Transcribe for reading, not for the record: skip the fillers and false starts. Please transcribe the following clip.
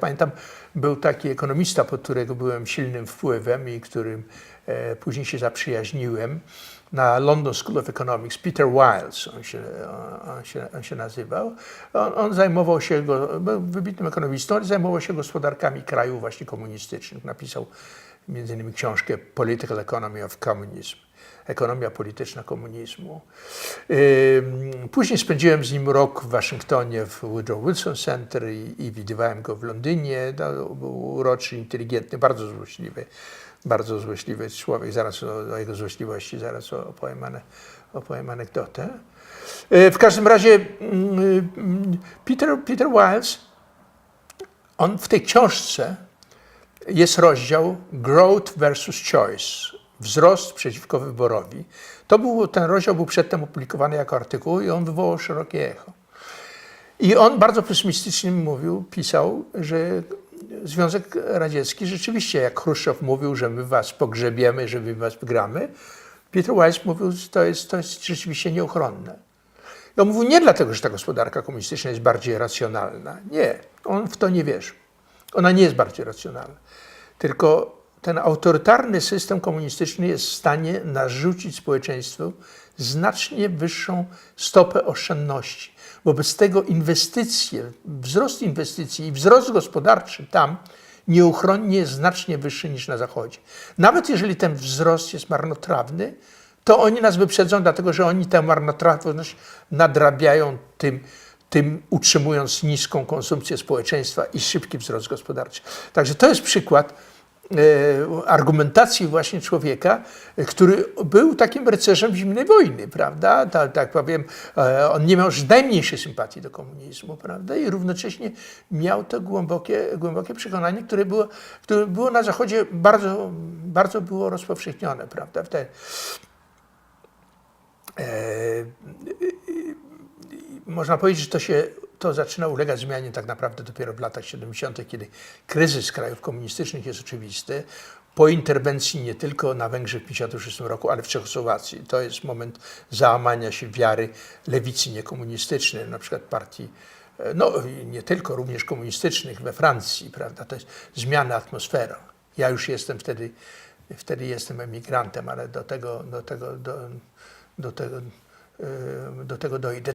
Pamiętam, był taki ekonomista, pod którego byłem silnym wpływem i którym później się zaprzyjaźniłem, na London School of Economics, Peter Wiles, on się nazywał. On zajmował się, był wybitnym ekonomistą, ale zajmował się gospodarkami krajów właśnie komunistycznych. Napisał m.in. książkę Political Economy of Communism. Ekonomia polityczna komunizmu. Później spędziłem z nim rok w Waszyngtonie w Woodrow Wilson Center i widywałem go w Londynie. Był uroczy, inteligentny, bardzo złośliwy człowiek. Zaraz o jego złośliwości opowiem anegdotę. W każdym razie Peter Wiles, on w tej książce jest rozdział Growth versus Choice. Wzrost przeciwko wyborowi. Ten rozdział był przedtem opublikowany jako artykuł i on wywołał szerokie echo. I on bardzo pesymistycznie pisał, że Związek Radziecki rzeczywiście, jak Chruszczow mówił, że my was pogrzebiemy, że my was wygramy, Peter Wiles mówił, że to jest rzeczywiście nieuchronne. I on mówił nie dlatego, że ta gospodarka komunistyczna jest bardziej racjonalna. Nie, on w to nie wierzy. Ona nie jest bardziej racjonalna. Tylko ten autorytarny system komunistyczny jest w stanie narzucić społeczeństwu znacznie wyższą stopę oszczędności. Wobec tego wzrost inwestycji i wzrost gospodarczy tam nieuchronnie jest znacznie wyższy niż na Zachodzie. Nawet jeżeli ten wzrost jest marnotrawny, to oni nas wyprzedzą, dlatego że oni tę marnotrawność nadrabiają tym utrzymując niską konsumpcję społeczeństwa i szybki wzrost gospodarczy. Także to jest przykład argumentacji właśnie człowieka, który był takim rycerzem zimnej wojny, prawda? Tak powiem, on nie miał najmniejszej sympatii do komunizmu, prawda? I równocześnie miał to głębokie przekonanie, które było na Zachodzie bardzo było rozpowszechnione, prawda? Można powiedzieć, że to zaczyna ulegać zmianie tak naprawdę dopiero w latach 70., kiedy kryzys krajów komunistycznych jest oczywisty. Po interwencji nie tylko na Węgrzech w 1956 roku, ale w Czechosłowacji. To jest moment załamania się wiary lewicy niekomunistycznej, na przykład partii, no nie tylko, również komunistycznych we Francji, prawda? To jest zmiana atmosfery. Ja już jestem wtedy jestem emigrantem, ale do tego dojdę.